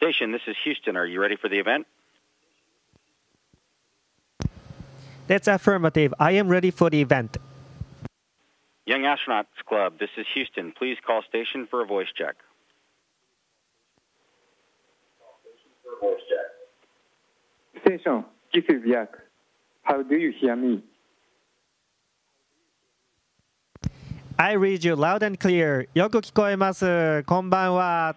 Station, this is Houston. Are you ready for the event? That's affirmative. I am ready for the event. Young Astronauts Club, this is Houston. Please call station for a voice check. Station, this is Yak. How do you hear me? I read you loud and clear. よく聞こえます。こんばんは。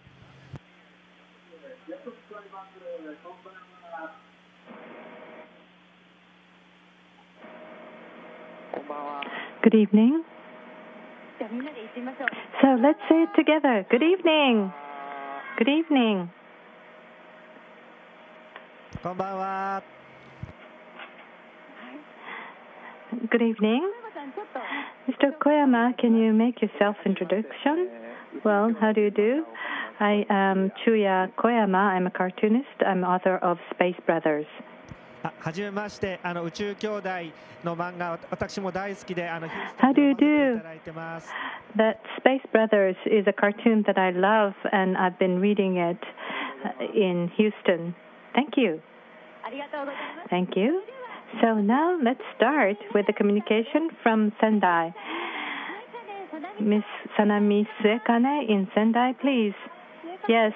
Good evening. So let's say it together. Good evening. Good evening. こんばんは。Good evening. Mr. Koyama, can you make your self-introduction? Well, how do you do? I am Chuya Koyama. I'm a cartoonist. I'm author of Space Brothers. はじめまして、宇宙兄弟の漫画、私も大好きで、How do you do? That Space Brothers is a cartoon that I love, and I've been reading it in Houston. Thank you. Thank you. So now let's start with the communication from Sendai. Miss Sanami Suekane in Sendai, please. Yes,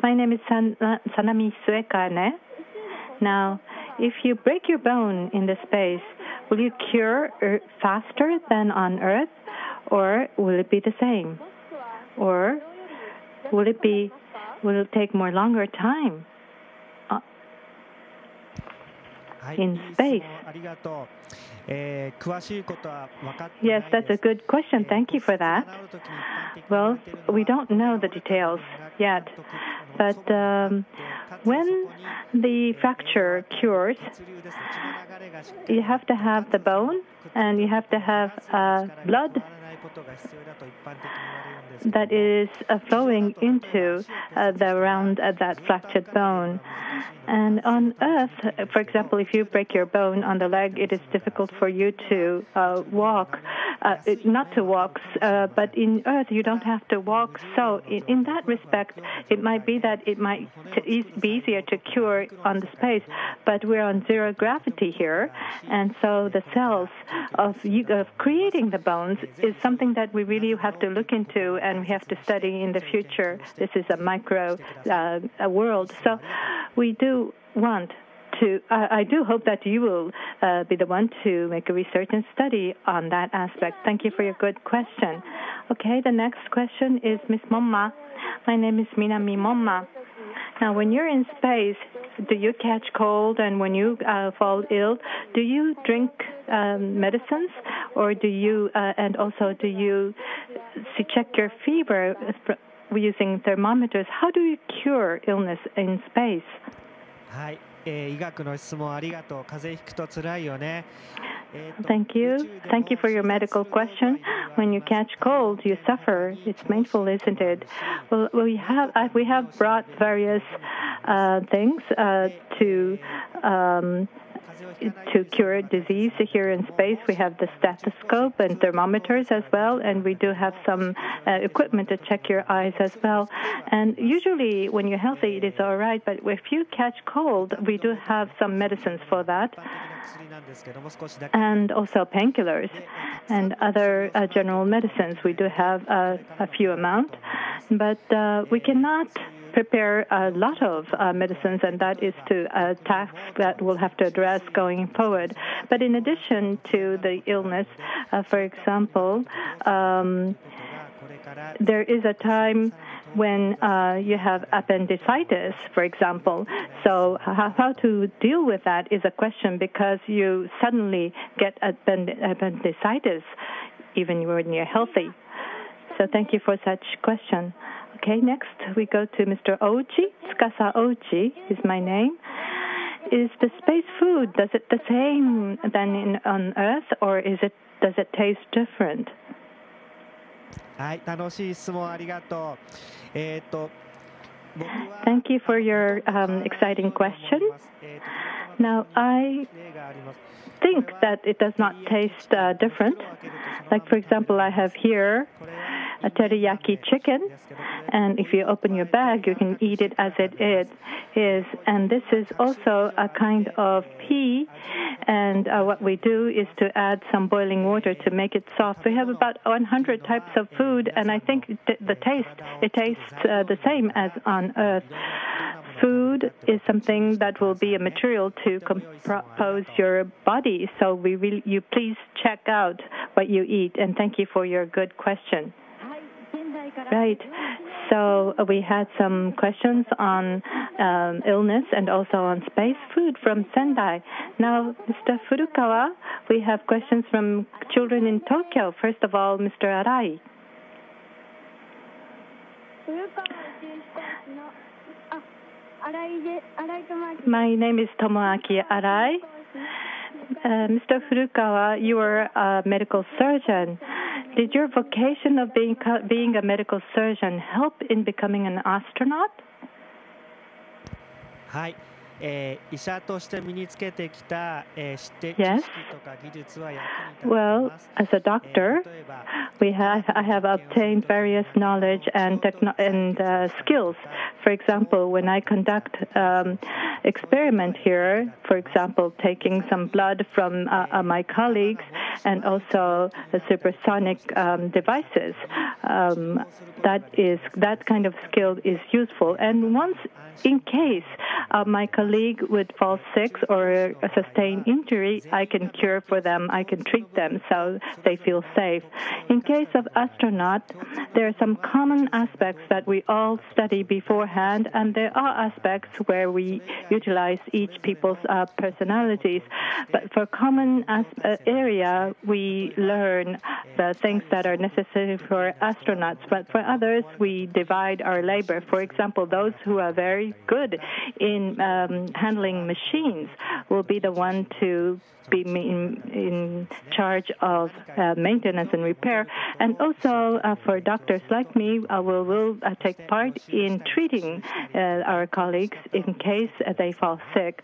my name is Sanami Suekane. Now, if you break your bone in the space, will you cure faster than on Earth, or will it be the same? Or will it take longer time in space? Yes, that's a good question. Thank you for that. Well, we don't know the details yet, but when the fracture cures, you have to have the bone and you have to have blood that is flowing into around that fractured bone. And on Earth, for example, if you break your bone on the leg, it is difficult for you to walk, not to walk, but in Earth you don't have to walk. So in that respect, it might be that it might be easier to cure on the space, but we're on zero gravity here, and so the cells of creating the bones is something that we really have to look into and we have to study in the future. This is a micro world. So we do want to, I do hope that you will be the one to make a research and study on that aspect. Thank you for your good question. Okay, the next question is Ms. Momma. My name is Minami Momma. Now, when you're in space, do you catch cold? And when you fall ill, do you drink medicines? Or do you, and also do you check your fever using thermometers? How do you cure illness in space? はい、医学の質問ありがとう。風邪ひくと辛いよね。Thank you. Thank you for your medical question. When you catch cold, you suffer. It's painful, isn't it? Well, we have brought various things to cure disease here in space. We have the stethoscope and thermometers as well, and we do have some equipment to check your eyes as well. And usually when you're healthy, it is all right, but if you catch cold, we do have some medicines for that, and also painkillers and other general medicines. We do have a few amount, but we cannot prepare a lot of medicines, and that is a task that we'll have to address going forward. But in addition to the illness, for example, there is a time when you have appendicitis, for example. So how to deal with that is a question, because you suddenly get appendicitis even when you're healthy. So thank you for such question. Okay, next we go to Mr. Ouchi. Tsukasa Ouchi is my name. Is the space food, does it the same than on Earth, or does it taste different? はい、楽しい質問ありがとう。Thank you for your exciting question. Now, I think that it does not taste different. Like, for example, I have here a teriyaki chicken, and if you open your bag, you can eat it as it is. And this is also a kind of pea, and what we do is to add some boiling water to make it soft. We have about 100 types of food, and I think it tastes the same as on Earth. Food is something that will be a material to compose your body, so you please check out what you eat, and thank you for your good question. Right. So we had some questions on illness and also on space food from Sendai. Now, Mr. Furukawa, we have questions from children in Tokyo. First of all, Mr. Arai. My name is Tomoaki Arai. Mr. Furukawa, you are a medical surgeon. Did your vocation of being a medical surgeon help in becoming an astronaut? はい。医者として身につけてきた知識とか技術は役に立っています。 Well, as a doctor, I have obtained various knowledge and skills. For example, when I conduct experiment here, for example, taking some blood from my colleagues and also supersonic devices, that kind of skill is useful. And once, in case my colleague would fall sick or sustain injury, I can cure for them, I can treat them so they feel safe. In case of astronaut, there are some common aspects that we all study beforehand, and there are aspects where we utilize each people's personalities. But for common area, we learn the things that are necessary for astronauts. But for others, we divide our labor. For example, those who are very good in handling machines will be the one to be in charge of maintenance and repair. And also for doctors like me, will take part in treating our colleagues in case they fall sick.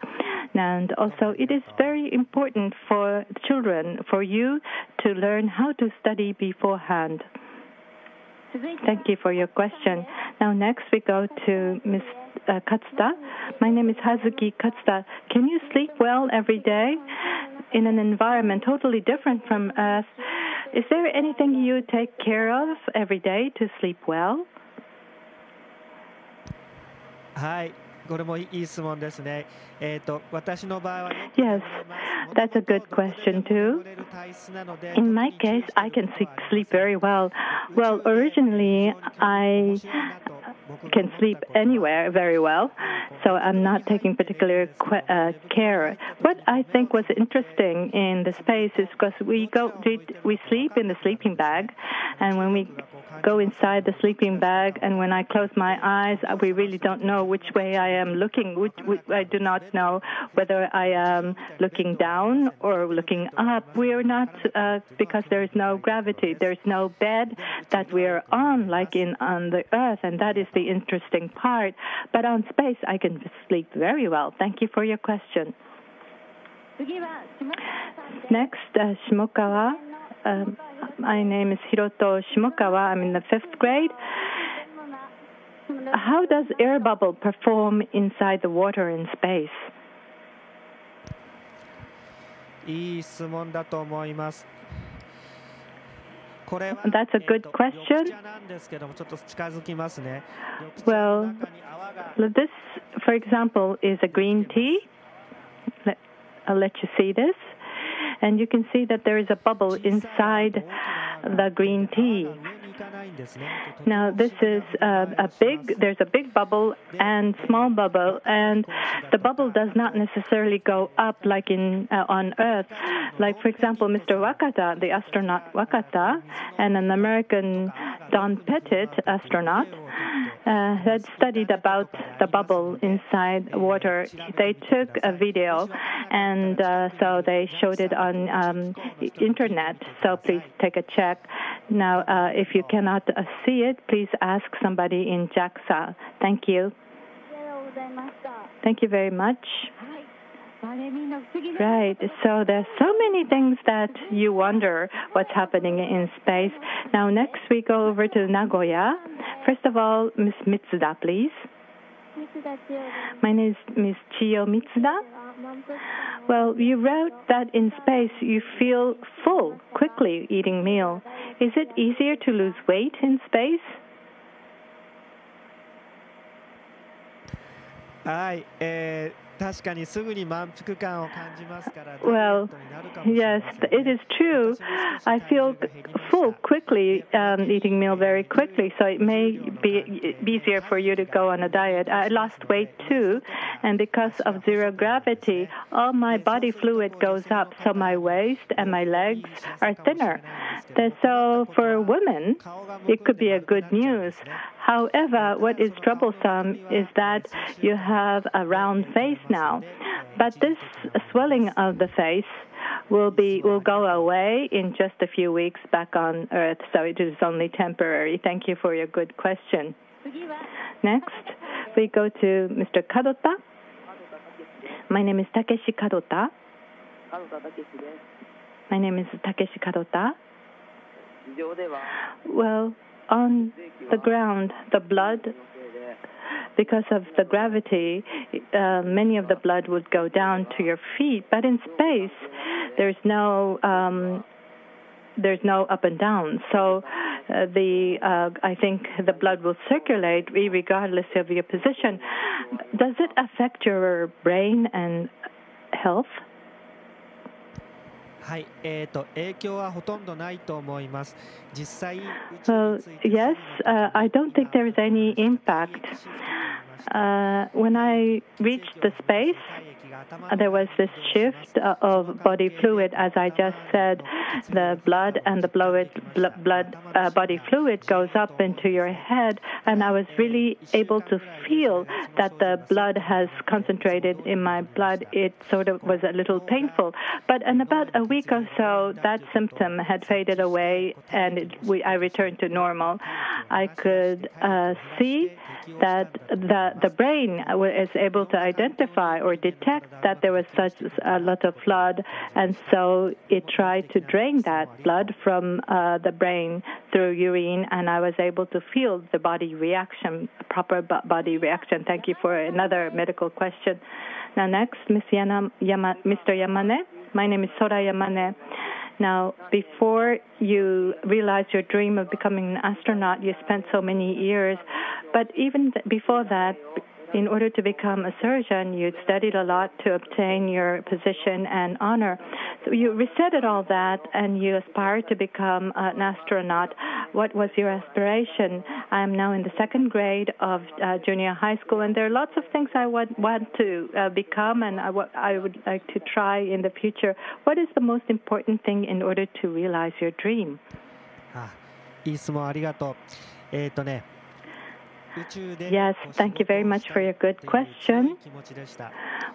And also it is very important for children, for you to learn how to study beforehand. Thank you for your question. Now next we go to Ms. Katsuta. My name is Hazuki Katsuta. Can you sleep well every day in an environment totally different from Earth? Is there anything you take care of every day to sleep well? はい。これもいい質問ですね。私の場合は Yes, that's a good question too. In my case, I can sleep very well. Well, originally, I can sleep anywhere very well, so I'm not taking particular care. What I think was interesting in the space is because we sleep in the sleeping bag, and when we go inside the sleeping bag, and when I close my eyes, we really don't know which way I am looking. I do not know whether I am looking down or looking up. We are not, because there is no gravity. There is no bed that we are on, like on the Earth, and that is the interesting part. But on space, I can sleep very well. Thank you for your question. Next, Shimokawa. My name is Hiroto Shimokawa. I'm in the 5th grade. How does air bubble perform inside the water in space? いい質問だと思います。 That's a good question. Well, this, for example, is a green tea. I'll let you see this. And you can see that there is a bubble inside the green tea. Now, this is there's a big bubble and small bubble, and the bubble does not necessarily go up like on Earth. Like, for example, Mr. Wakata, the astronaut Wakata, and an American Don Pettit astronaut, had studied about the bubble inside water. They took a video, and so they showed it on internet. So please take a check. Now, if you cannot see it, please ask somebody in JAXA. Thank you. Thank you very much. Right. So there's so many things that you wonder what's happening in space. Now, next we go over to Nagoya. First of all, Ms. Mitsuda, please. My name is Ms. Chiyo Mitsuda. Well, you wrote that in space you feel full quickly eating meal. Is it easier to lose weight in space? はい、確かにすぐに満腹感を感じますから。Well, yes, it is true. I feel full quickly eating meal very quickly, so it may be easier for you to go on a diet. I lost weight too, and because of zero gravity, all my body fluid goes up, so my waist and my legs are thinner. So for women, it could be a good news. However, what is troublesome is that you have a round face now. But this swelling of the face will go away in just a few weeks back on Earth, so it is only temporary. Thank you for your good question. Next, we go to Mr. Kadota. My name is Takeshi Kadota. My name is Takeshi Kadota. Well, on the ground, the blood, because of the gravity, many of the blood would go down to your feet. But in space, there's no up and down. So I think the blood will circulate regardless of your position. Does it affect your brain and health? はい、影響はほとんどないと思います。実際、Well, yes, I don't think there is any impact. When I reached the space, there was this shift of body fluid. As I just said, the blood and the body fluid goes up into your head, and I was really able to feel that the blood has concentrated in my blood. It sort of was a little painful, but in about a week or so, that symptom had faded away, and I returned to normal. I could see that the brain is able to identify or detect that there was such a lot of blood, and so it tried to drain that blood from the brain through urine, and I was able to feel the body reaction, proper body reaction. Thank you for another medical question. Now next, Mr. Yamane. My name is Sora Yamane. Now, before you realized your dream of becoming an astronaut, you spent so many years. But even before that, in order to become a surgeon, you studied a lot to obtain your position and honor. So you resetted all that, and you aspired to become an astronaut. What was your aspiration? I am now in the second grade of junior high school, and there are lots of things I want to become, and I would like to try in the future. What is the most important thing in order to realize your dream? いい質問ありがとう。Yes, thank you very much for your good question.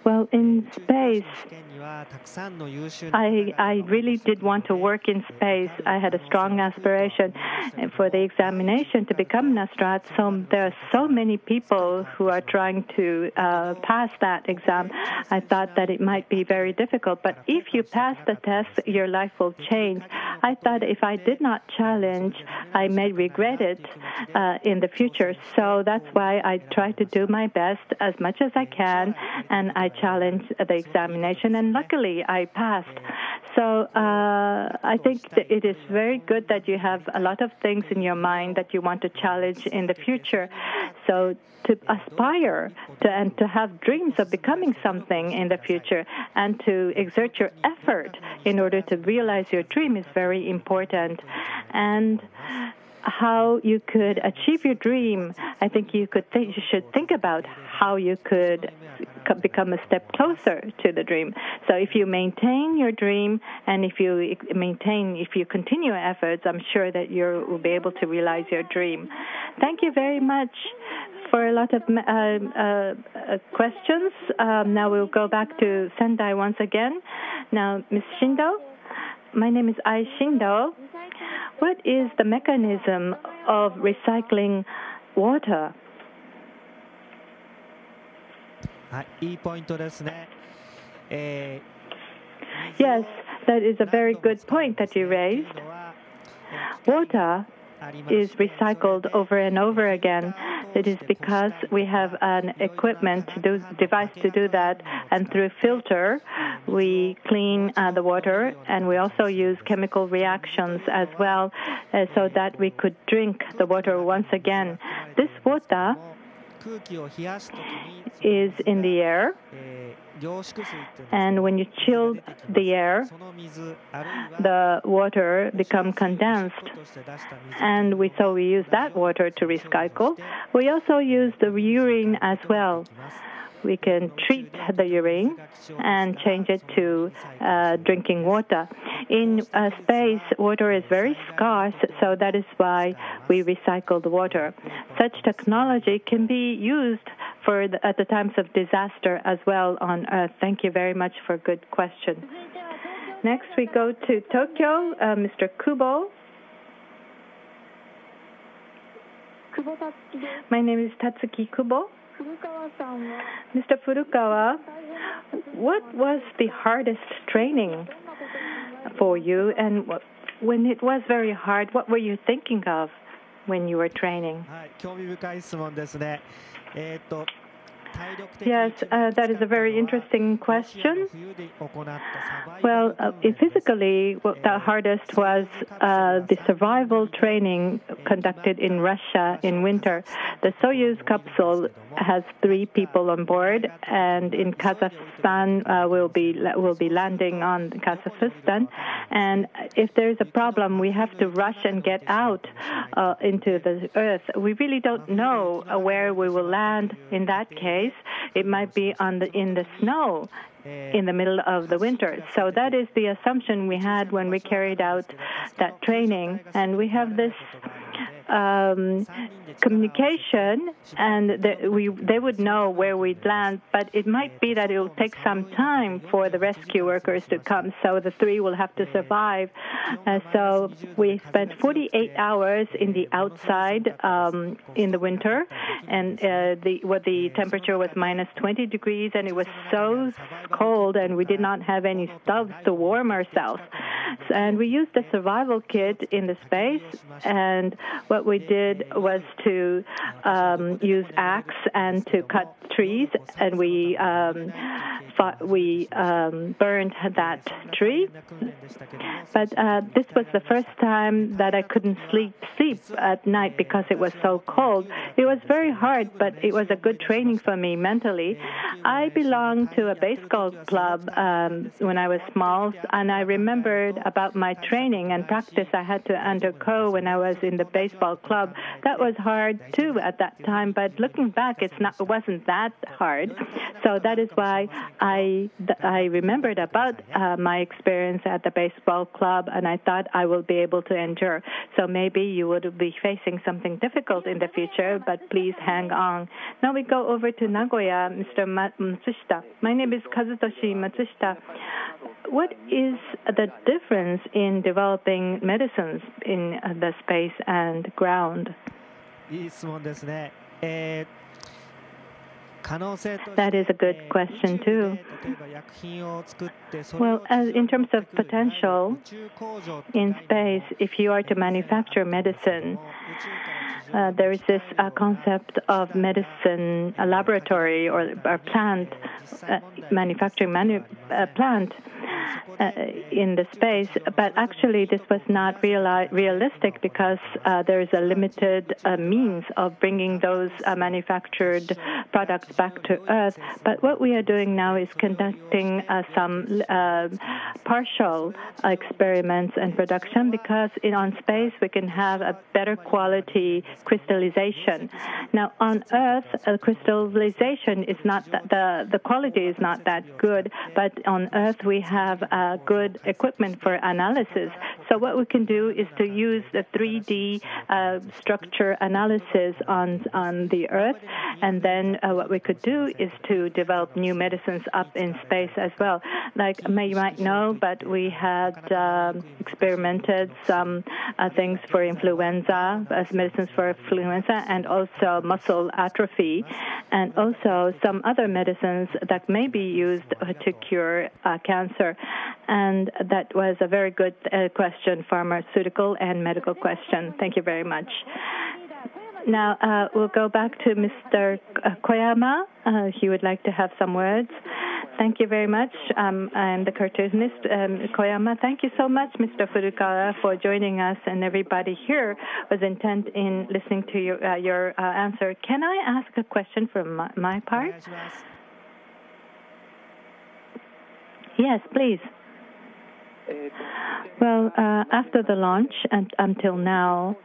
Well, in space, I really did want to work in space. I had a strong aspiration for the examination to become an astronaut. So there are so many people who are trying to pass that exam. I thought that it might be very difficult. But if you pass the test, your life will change. I thought if I did not challenge, I may regret it in the future. So that's why I try to do my best as much as I can, and I challenge the examination, and luckily I passed. So I think that it is very good that you have a lot of things in your mind that you want to challenge in the future. So to aspire to and to have dreams of becoming something in the future and to exert your effort in order to realize your dream is very important. And how you could achieve your dream, I think you should think about how you could become a step closer to the dream. So if you maintain your dream and if you continue your efforts, I'm sure that you will be able to realize your dream. Thank you very much for a lot of questions. Now we'll go back to Sendai once again. Now, Ms. Shindo. My name is Ai Shindo. What is the mechanism of recycling water? はい、いいポイントですね。Yes, that is a very good point that you raised. Water is recycled over and over again. It is because we have an device to do that, and through filter, we clean the water, and we also use chemical reactions as well, so that we could drink the water once again. This water is in the air, and when you chill the air, the water becomes condensed, and we use that water to recycle. We also use the urine as well. We can treat the urine and change it to drinking water. In space, water is very scarce, so that is why we recycle the water. Such technology can be used at the times of disaster as well on Earth. Thank you very much for a good question. Next, we go to Tokyo, Mr. Kubo. My name is Tatsuki Kubo. Mr. Furukawa, what was the hardest training for you? And when it was very hard, what were you thinking of when you were training? Yes, that is a very interesting question. Well, physically, the hardest was the survival training conducted in Russia in winter. The Soyuz capsule has 3 people on board, and in Kazakhstan, we'll be landing on Kazakhstan. And if there is a problem, we have to rush and get out into the Earth. We really don't know where we will land in that case. It might be in the snow in the middle of the winter. So that is the assumption we had when we carried out that training. And we have this communication, and they would know where we'd land, but it might be that it will take some time for the rescue workers to come, so the 3 will have to survive. So we spent 48 hours in the outside in the winter, and the temperature was minus 20 degrees, and it was so cold, and we did not have any stoves to warm ourselves. And we used a survival kit in the space, and what we did was to use axe and to cut trees, and we burned that tree. But this was the first time that I couldn't sleep at night because it was so cold. It was very hard, but it was a good training for me mentally. I belonged to a baseball club when I was small, and I remembered about my training and practice I had to undergo when I was in the baseball club. That was hard too at that time, but looking back, it wasn't that hard. So that is why I remembered about my experience at the baseball club, and I thought I will be able to endure. So maybe you would be facing something difficult in the future, but please hang on. Now we go over to Nagoya, Mr. Matsushita. My name is Kazutoshi Matsushita. What is the difference in developing medicines in the space and ground? That is a good question, too. Well, in terms of potential, in space, if you are to manufacture medicine, there is this concept of medicine laboratory or plant, manufacturing plant in the space. But actually, this was not realistic because there is a limited means of bringing those manufactured products back to Earth. But what we are doing now is conducting some partial experiments and production, because on space we can have a better quality crystallization. Now, on Earth, crystallization is not the quality is not that good, but on Earth we have have good equipment for analysis. So what we can do is to use the 3D structure analysis on the Earth, and then what we could do is to develop new medicines up in space as well. Like you might know, but we had experimented some things for influenza, as medicines for influenza, and also muscle atrophy, and also some other medicines that may be used to cure cancer. And that was a very good question, pharmaceutical and medical question. Thank you very much. Now, we'll go back to Mr. Koyama. He would like to have some words. Thank you very much. I'm the cartoonist, Koyama. Thank you so much, Mr. Furukawa, for joining us, and everybody here was intent in listening to your answer. Can I ask a question from my part? Yes, please. Well, after the launch and until now,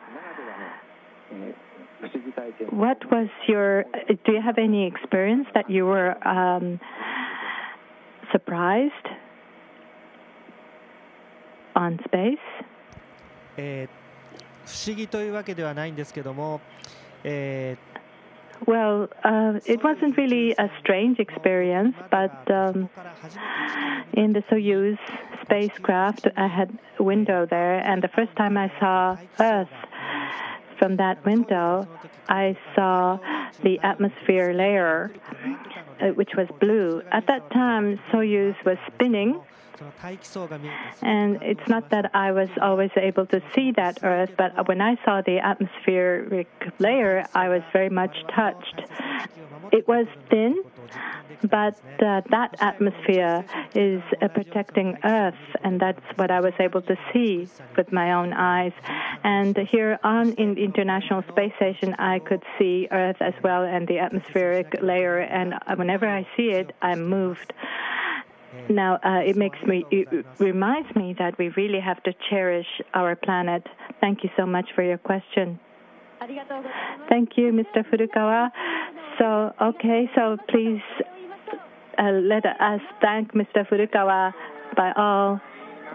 what was do you have any experience that you were surprised on space? 不思議というわけではないんですけども、Well, it wasn't really a strange experience, but in the Soyuz spacecraft, I had a window there, and the first time I saw Earth from that window, I saw the atmosphere layer, which was blue. At that time, Soyuz was spinning, and it's not that I was always able to see that Earth, but when I saw the atmospheric layer, I was very much touched. It was thin, but that atmosphere is protecting Earth, and that's what I was able to see with my own eyes. And here on in the International Space Station, I could see Earth as well and the atmospheric layer, and whenever I see it, I'm moved. Now, it reminds me that we really have to cherish our planet. Thank you so much for your question. Thank you, Mr. Furukawa. So please let us thank Mr. Furukawa by all.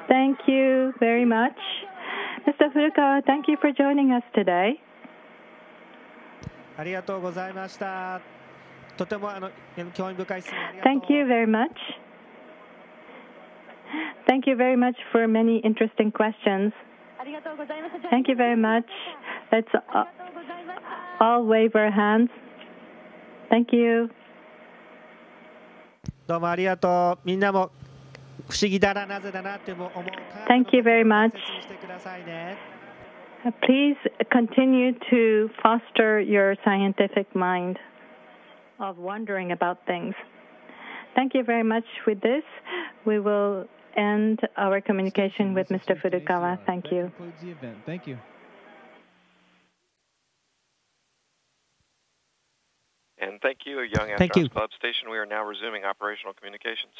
Thank you very much. Mr. Furukawa, thank you for joining us today. ありがとうございました。とても興味深い質問ありがとう。Thank you very much. Thank you very much for many interesting questions. Thank you very much. Let's all wave our hands. Thank you. どうもありがとう。みんなも不思議だな、なぜだなって思う。Thank you very much. してくださいね。Please continue to foster your scientific mind of wondering about things. Thank you very much. With this, we will end our communication with Mr. Furukawa. Thank you. Thank you. And thank you, Young Astronauts Club Station. We are now resuming operational communications.